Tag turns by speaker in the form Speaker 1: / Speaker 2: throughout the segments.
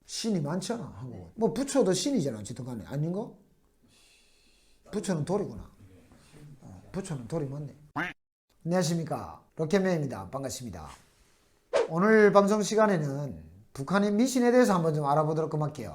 Speaker 1: 신이 많잖아, 한국은. 뭐 부처도 신이잖아, 어쨌든 간에. 아닌가? 부처는 돌이구나. 부처는 돌이 맞네. 안녕하십니까, 럭키맨입니다. 반갑습니다. 오늘 방송 시간에는 북한의 미신에 대해서 한번 좀 알아보도록 할게요.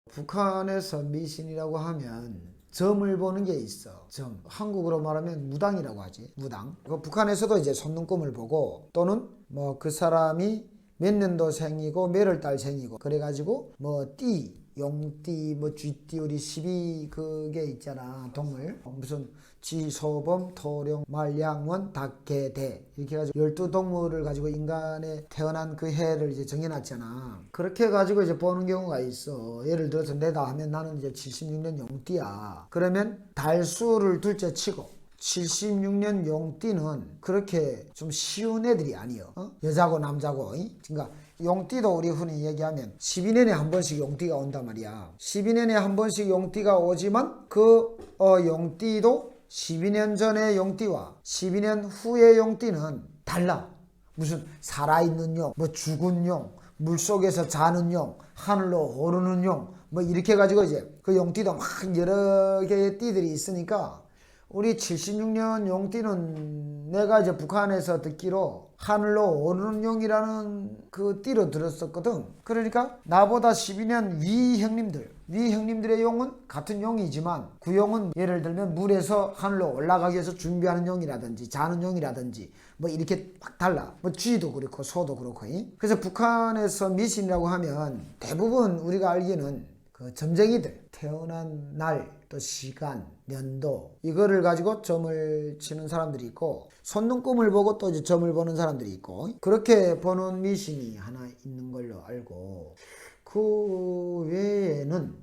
Speaker 1: 북한에서 미신이라고 하면 점을 보는 게 있어. 점. 한국으로 말하면 무당이라고 하지. 무당. 북한에서도 이제 손눈금을 보고, 또는 뭐 그 사람이 몇 년도생이고 몇 월달생이고, 그래가지고 뭐 띠, 용띠, 뭐 쥐띠, 우리 12 그게 있잖아, 동물. 무슨 쥐, 소범, 토룡, 말, 양원, 닭, 개, 대, 이렇게 해가지고 12동물을 가지고 인간에 태어난 그 해를 이제 정해놨잖아. 그렇게 해가지고 이제 보는 경우가 있어. 예를 들어서 내다 하면 나는 이제 76년 용띠야. 그러면 달수를 둘째 치고 76년 용띠는 그렇게 좀 쉬운 애들이 아니요. 여자고 남자고. 그러니까 용띠도 우리 흔히 얘기하면 12년에 한 번씩 용띠가 온단 말이야. 12년에 한 번씩 용띠가 오지만 그 용띠도 12년 전의 용띠와 12년 후의 용띠는 달라. 무슨 살아있는 용, 뭐 죽은 용, 물속에서 자는 용, 하늘로 오르는 용, 뭐 이렇게 해가지고 이제 그 용띠도 막 여러 개의 띠들이 있으니까, 우리 76년 용띠는 내가 이제 북한에서 듣기로 하늘로 오르는 용이라는 그 띠로 들었었거든. 그러니까 나보다 12년 위 형님들의 용은 같은 용이지만 그 용은 예를 들면 물에서 하늘로 올라가기 위해서 준비하는 용이라든지 자는 용이라든지 뭐 이렇게 막 달라. 뭐 쥐도 그렇고 소도 그렇고. 그래서 북한에서 미신이라고 하면 대부분 우리가 알기는 그 점쟁이들 태어난 날, 또 시간, 년도, 이거를 가지고 점을 치는 사람들이 있고, 손눈금을 보고 또 이제 점을 보는 사람들이 있고, 그렇게 보는 미신이 하나 있는 걸로 알고, 그 외에는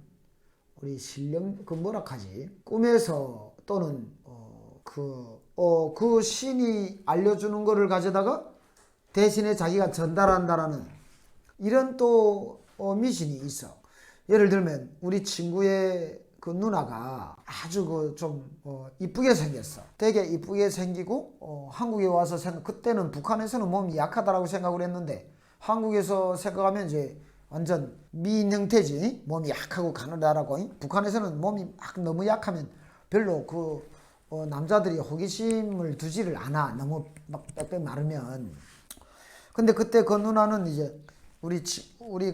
Speaker 1: 우리 신령, 그 뭐라 하지? 꿈에서 또는 그 신이 알려주는 거를 가져다가 대신에 자기가 전달한다라는 이런 또 미신이 있어. 예를 들면 우리 친구의 그 누나가 아주 그 좀 이쁘게 생겼어. 되게 이쁘게 생기고 한국에 와서 그때는 북한에서는 몸이 약하다라고 생각을 했는데, 한국에서 생각하면 이제 완전 미인 형태지. 몸이 약하고 가느다라고. 북한에서는 몸이 막 너무 약하면 별로 그 남자들이 호기심을 두지를 않아. 너무 막 빽빽 마르면. 근데 그때 그 누나는 이제 우리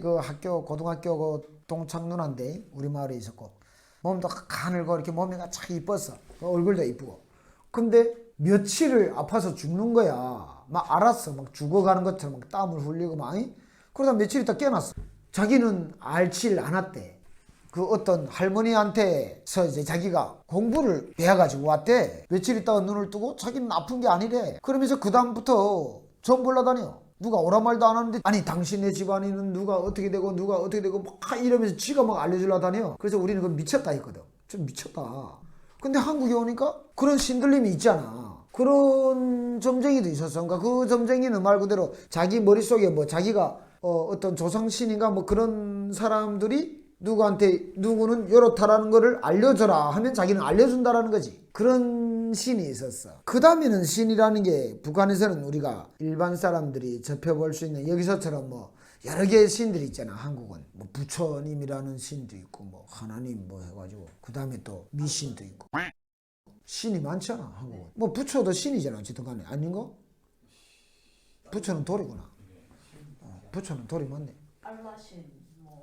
Speaker 1: 그 학교, 고등학교 그 동창 누나인데 우리 마을에 있었고, 몸도 가늘고 이렇게 몸매가 참 이뻤어. 얼굴도 이쁘고. 근데 며칠을 아파서 죽는 거야. 막 알았어. 막 죽어가는 것처럼 막 땀을 흘리고 막. 그러다 며칠 있다 깨어났어. 자기는 알지를 않았대. 그 어떤 할머니한테서 이제 자기가 공부를 배워가지고 왔대. 며칠 있다가 눈을 뜨고 자기는 아픈 게 아니래. 그러면서 그 다음부터 점 보러 다녀. 누가 오라 말도 안 하는데, 아니 당신네 집안에는 누가 어떻게 되고 막 이러면서 지가 막 알려주려 다녀. 그래서 우리는 그거 미쳤다 했거든. 좀 미쳤다. 근데 한국에 오니까 그런 신들림이 있잖아. 그런 점쟁이도 있었어. 그러니까 그 점쟁이는 말 그대로 자기 머릿속에 뭐 자기가 어떤 조상신인가 뭐 그런 사람들이 누구는 요렇다라는 거를 알려줘라 하면 자기는 알려준다라는 거지. 그런 신이 있었어. 그 다음에는 신이라는 게 북한에서는 우리가 일반 사람들이 접해볼 수 있는 여기서처럼 뭐 여러 개의 신들이 있잖아. 한국은 뭐 부처님이라는 신도 있고 뭐 하나님 뭐 해가지고, 그 다음에 또 미신도 있고 신이 많잖아. 한국은 뭐 부처도 신이잖아, 어쨌든 간에. 아닌가? 부처는 돌이구나. 부처는 돌이 맞네.
Speaker 2: 알라신.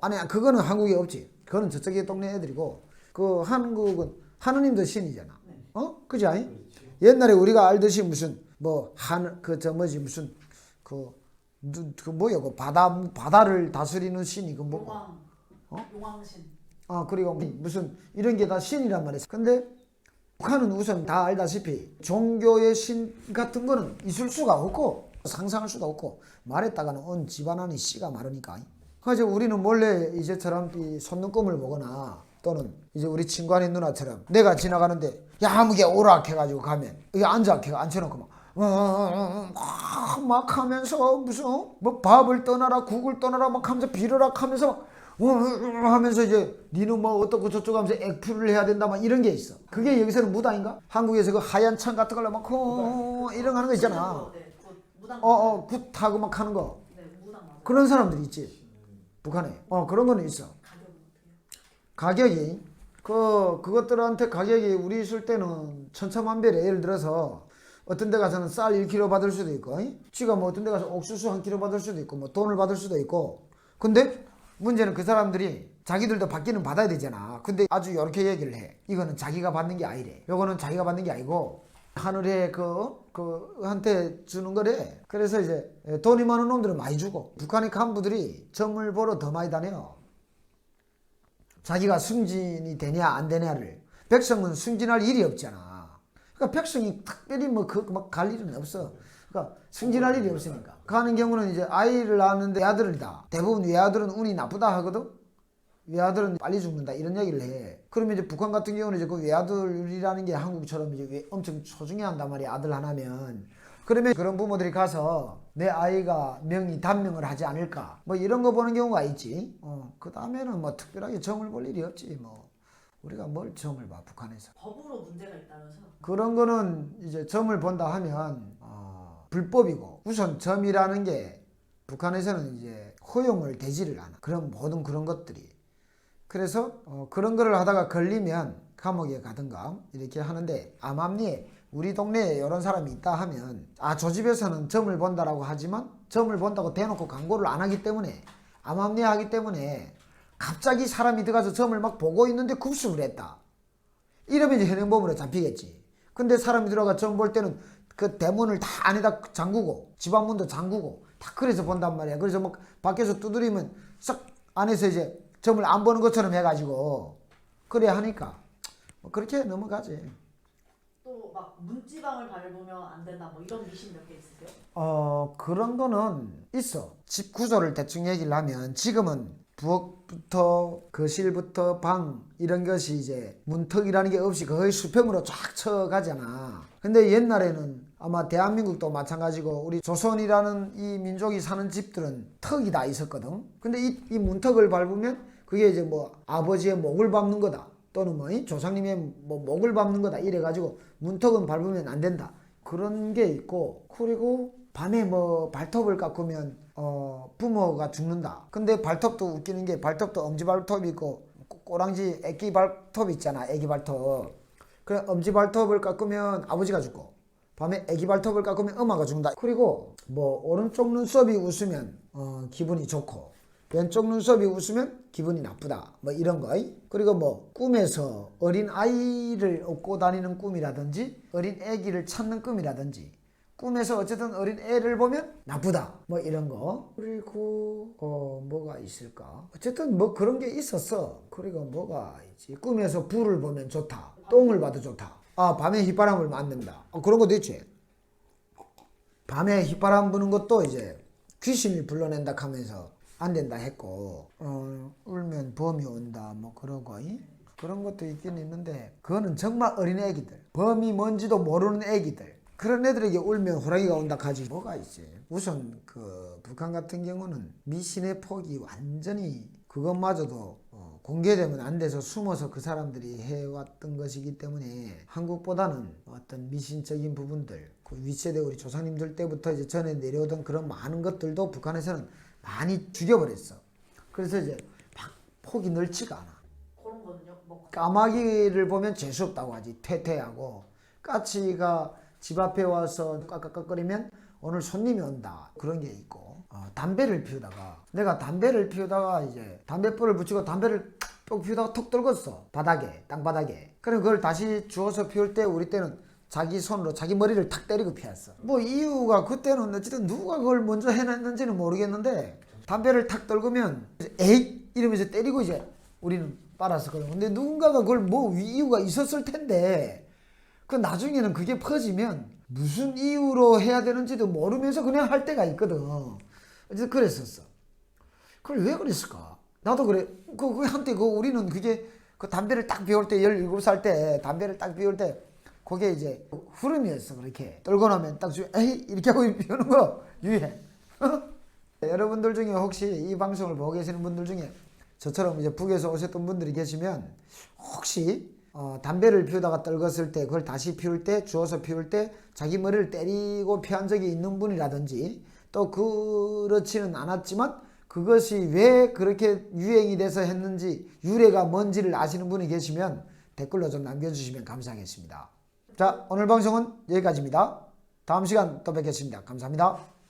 Speaker 1: 아니, 그거는 한국에 없지. 그거는 저쪽에 동네 애들이고, 그 한국은 하느님도 신이잖아. 그지 아니? 옛날에 우리가 알듯이 무슨 뭐 무슨 뭐야, 그 바다를 다스리는 신이 그 뭐?
Speaker 2: 용왕신.
Speaker 1: 그리고 무슨 이런 게 다 신이란 말이야. 근데 북한은 우선 다 알다시피 종교의 신 같은 거는 있을 수가 없고 상상할 수가 없고, 말했다가는 온 집안 안에 씨가 마르니까. 그래서 우리는 몰래 이제처럼 이 손눈금을 보거나, 또는 이제 우리 친구 아닌 누나처럼 내가 지나가는데 야 아무개 오락 해가지고 가면 여기 앉혀놓고 막 하면서 무슨 뭐 밥을 떠나라 국을 떠나라 막 하면서 빌어라 하면서 하면서 이제 니는 뭐 어떻고 저쩌고 하면서 액풀을 해야 된다 막 이런 게 있어. 그게 여기서는 무당인가? 한국에서 그 하얀 창 같은 걸로 막 이런 거 하는 거 있잖아.
Speaker 2: 굿, 무당.
Speaker 1: 굿하고 막 하는 거.
Speaker 2: 네, 무당 맞아요.
Speaker 1: 그런 사람들이 있지. 북한에. 그런 거는 있어.
Speaker 2: 가격은 어때요?
Speaker 1: 가격이 그것들한테 가격이 우리 있을 때는 천차만별이야. 예를 들어서 어떤 데 가서는 쌀 1kg 받을 수도 있고, 지가 뭐 어떤 데 가서 옥수수 1kg 받을 수도 있고, 뭐 돈을 받을 수도 있고. 근데 문제는 그 사람들이 자기들도 받기는 받아야 되잖아. 근데 아주 이렇게 얘기를 해. 이거는 자기가 받는 게 아니래. 요거는 자기가 받는 게 아니고 하늘에 한테 주는 거래. 그래서 이제 돈이 많은 놈들은 많이 주고, 북한의 간부들이 점을 보러 더 많이 다녀. 자기가 승진이 되냐 안 되냐를. 백성은 승진할 일이 없잖아. 그러니까 백성이 특별히 막 갈 일은 없어. 그러니까 승진할 일이 없으니까. 가는 경우는 이제 아이를 낳았는데 외아들이다. 대부분 외아들은 운이 나쁘다 하거든. 외아들은 빨리 죽는다 이런 얘기를 해. 그러면 이제 북한 같은 경우는 이제 그 외아들이라는 게 한국처럼 이제 엄청 소중히 한단 말이야. 아들 하나면. 그러면 그런 부모들이 가서 내 아이가 단명을 하지 않을까 뭐 이런 거 보는 경우가 있지. 그 다음에는 뭐 특별하게 점을 볼 일이 없지. 뭐 우리가 뭘 점을 봐 북한에서.
Speaker 2: 법으로 문제가 있다면서?
Speaker 1: 그런 거는 이제 점을 본다 하면 불법이고, 우선 점이라는 게 북한에서는 이제 허용을 되지를 않아. 모든 그런 것들이. 그래서 그런 거를 하다가 걸리면 감옥에 가든가 이렇게 하는데, 암암리에 우리 동네에 이런 사람이 있다 하면 저 집에서는 점을 본다라고 하지만 점을 본다고 대놓고 광고를 안 하기 때문에, 암암리에 하기 때문에 갑자기 사람이 들어가서 점을 막 보고 있는데 급습을 했다. 이러면 이제 현행범으로 잡히겠지. 근데 사람이 들어가 점 볼 때는 그 대문을 다 안에다 잠그고 집안문도 잠그고 다 그래서 본단 말이야. 그래서 막 밖에서 두드리면 싹 안에서 이제 점을 안 보는 것처럼 해가지고 그래 하니까 그렇게 넘어가지.
Speaker 2: 또 막 문지방을 밟으면 안 된다 뭐 이런 미신 몇 개 있으세요?
Speaker 1: 그런 거는 있어. 집 구조를 대충 얘기를 하면 지금은 부엌부터 거실부터 방 이런 것이 이제 문턱이라는 게 없이 거의 수평으로 쫙 쳐가잖아. 근데 옛날에는 아마 대한민국도 마찬가지고 우리 조선이라는 이 민족이 사는 집들은 턱이 다 있었거든. 근데 이 문턱을 밟으면 그게 이제 뭐 아버지의 목을 밟는 거다, 또는 뭐 조상님의 뭐 목을 밟는 거다 이래가지고 문턱은 밟으면 안 된다 그런 게 있고, 그리고 밤에 뭐 발톱을 깎으면 부모가 죽는다. 근데 발톱도 웃기는 게, 발톱도 엄지 발톱이 있고 꼬랑지 애기 발톱 있잖아. 애기 발톱. 그래 엄지 발톱을 깎으면 아버지가 죽고, 밤에 애기 발톱을 깎으면 엄마가 죽는다. 그리고 뭐 오른쪽 눈썹이 웃으면 기분이 좋고, 왼쪽 눈썹이 웃으면 기분이 나쁘다 뭐 이런 거. 그리고 뭐 꿈에서 어린 아이를 업고 다니는 꿈이라든지 어린 애기를 찾는 꿈이라든지, 꿈에서 어쨌든 어린 애를 보면 나쁘다 뭐 이런 거. 그리고 뭐가 있을까, 어쨌든 뭐 그런 게 있었어. 그리고 뭐가 있지, 꿈에서 불을 보면 좋다, 똥을 봐도 좋다, 밤에 휘바람을 만든다, 그런 것도 있지. 밤에 휘바람 부는 것도 이제 귀신이 불러낸다 하면서 안 된다 했고, 울면 범이 온다 뭐 그러고 그런 것도 있긴 있는데, 그거는 정말 어린 애기들, 범이 뭔지도 모르는 애기들, 그런 애들에게 울면 호랑이가 온다 하지 뭐가 있지. 우선 그 북한 같은 경우는 미신의 폭이 완전히, 그것마저도 공개되면 안 돼서 숨어서 그 사람들이 해왔던 것이기 때문에 한국보다는 어떤 미신적인 부분들, 그 윗세대 우리 조상님들 때부터 이제 전해 내려오던 그런 많은 것들도 북한에서는 많이 죽여버렸어. 그래서 이제 막 폭이 넓지가 않아.
Speaker 2: 그런 거는요? 뭐
Speaker 1: 까마귀를 보면 재수없다고 하지. 퇴퇴하고, 까치가 집 앞에 와서 깍깍깍거리면 오늘 손님이 온다 그런 게 있고, 담배를 피우다가, 내가 담배를 피우다가 이제 담배불을 붙이고 담배를 쭉 피우다가 톡 떨궜어. 바닥에, 땅바닥에. 그럼 그걸 다시 주워서 피울 때 우리 때는 자기 손으로 자기 머리를 탁 때리고 피웠어. 뭐 이유가, 그때는 어쨌든 누가 그걸 먼저 해놨는지는 모르겠는데 담배를 탁 떨구면 에잇 이러면서 때리고 이제 우리는 빨았었거든. 근데 누군가가 그걸 뭐 이유가 있었을 텐데, 그 나중에는 그게 퍼지면 무슨 이유로 해야 되는지도 모르면서 그냥 할 때가 있거든. 어쨌든 그랬었어. 그걸 왜 그랬을까? 나도 그래. 한때 우리는 그게 그 담배를 딱 피울 때, 17살 때 담배를 딱 피울 때 그게 이제 흐름이었어. 그렇게 떨고 나면 딱 에이 이렇게 하고 피우는 거 유해. 여러분들 중에 혹시 이 방송을 보고 계시는 분들 중에 저처럼 이제 북에서 오셨던 분들이 계시면, 혹시 담배를 피우다가 떨궜을 때 그걸 다시 피울 때, 주워서 피울 때 자기 머리를 때리고 피한 적이 있는 분이라든지, 또 그렇지는 않았지만 그것이 왜 그렇게 유행이 돼서 했는지 유래가 뭔지를 아시는 분이 계시면 댓글로 좀 남겨주시면 감사하겠습니다. 자, 오늘 방송은 여기까지입니다. 다음 시간 또 뵙겠습니다. 감사합니다.